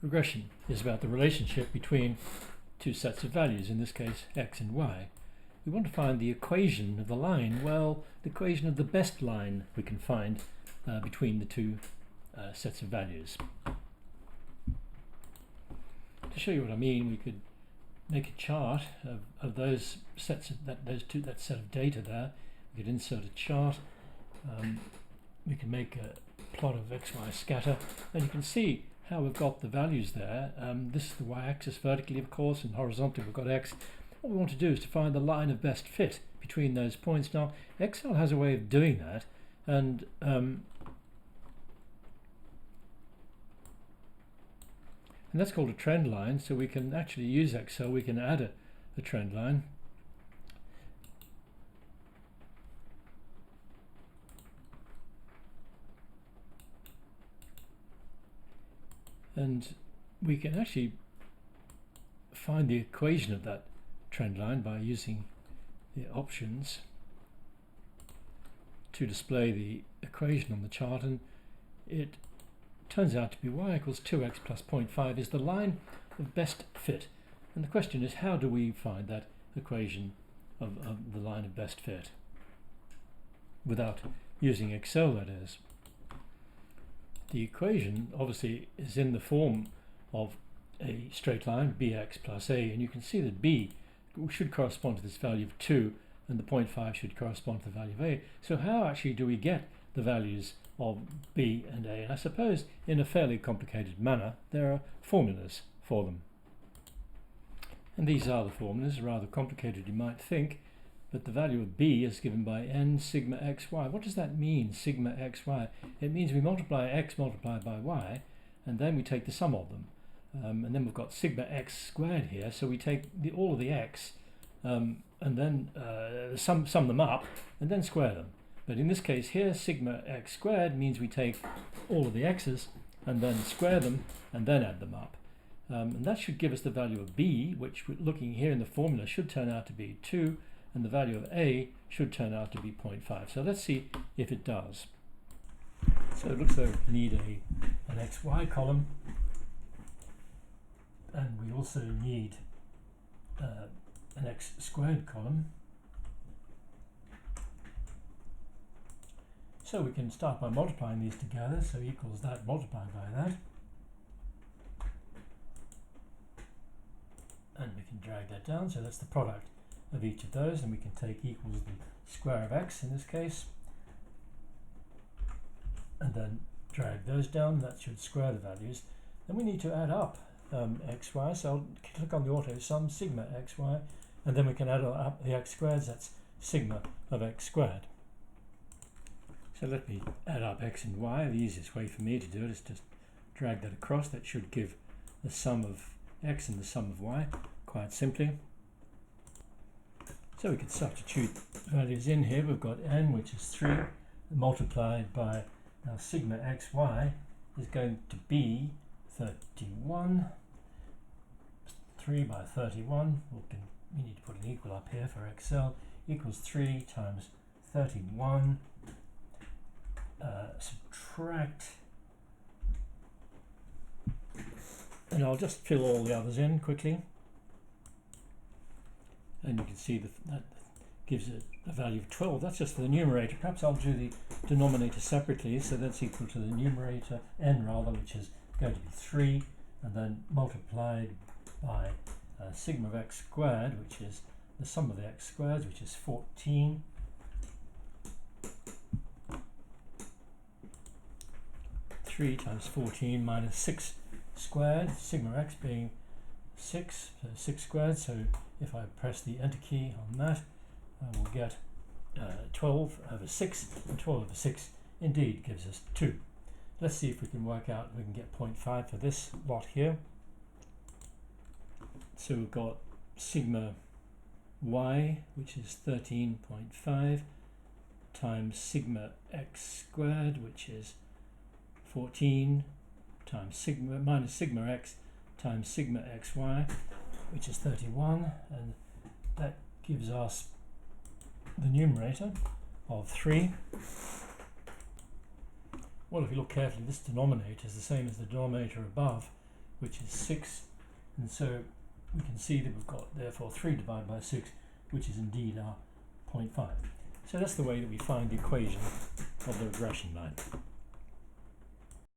Regression is about the relationship between two sets of values, in this case x and y. We want to find the equation of the line, well, the equation of the best line we can find between the two sets of values. To show you what I mean, we could make a chart of those sets of that set of data there. We could insert a chart. We can make a plot of xy scatter, and you can see how we've got the values there. This is the y-axis vertically, of course, and horizontally we've got x. What we want to do is to find the line of best fit between those points. Now, Excel has a way of doing that, and that's called a trend line. So we can actually use Excel. We can add a trend line. And we can actually find the equation of that trend line by using the options to display the equation on the chart, and it turns out to be y equals 2x plus 0.5 is the line of best fit. And the question is, how do we find that equation of the line of best fit without using Excel, that is? The equation obviously is in the form of a straight line, bx plus a, and you can see that b should correspond to this value of 2 and the 0.5 should correspond to the value of a. So how actually do we get the values of b and a? And I suppose in a fairly complicated manner there are formulas for them. And these are the formulas, rather complicated you might think, but the value of b is given by n sigma xy. What does that mean, sigma xy? It means we multiply x multiplied by y, and then we take the sum of them. And then we've got sigma x squared here, so we take all of the x and then sum them up and then square them. But in this case here, sigma x squared means we take all of the x's and then square them and then add them up. And that should give us the value of b, which, looking here in the formula, should turn out to be 2, and the value of a should turn out to be 0.5. So let's see if it does. So it looks like we need an xy column, and we also need an x squared column. So we can start by multiplying these together, so equals that multiplied by that. And we can drag that down, so that's the product of each of those, and we can take equals the square of x in this case, and then drag those down. That should square the values. Then we need to add up xy, so I'll click on the auto sum sigma xy, and then we can add up the x squareds. That's sigma of x squared. So let me add up x and y. The easiest way for me to do it is just drag that across. That should give the sum of x and the sum of y, quite simply. So we could substitute values in here. We've got n, which is 3, multiplied by now sigma xy is going to be 31. 3 by 31. We need to put an equal up here for Excel. Equals 3 times 31. Subtract, and I'll just fill all the others in quickly. And you can see that gives it a value of 12. That's just for the numerator. Perhaps I'll do the denominator separately, so that's equal to the numerator, n rather, which is going to be 3, and then multiplied by sigma of x squared, which is the sum of the x squareds, which is 14. Three times 14 minus 6 squared, sigma x being 6, so 6 squared. So if I press the enter key on that, I will get 12 over 6, and 12 over 6 indeed gives us 2. Let's see if we can work out, we can get 0.5 for this lot here. So we've got sigma y, which is 13.5, times sigma x squared, which is 14, times sigma minus sigma x times sigma xy, which is 31, and that gives us the numerator of 3. Well, if you look carefully, this denominator is the same as the denominator above, which is 6, and so we can see that we've got therefore 3 divided by 6, which is indeed our 0.5. So that's the way that we find the equation of the regression line.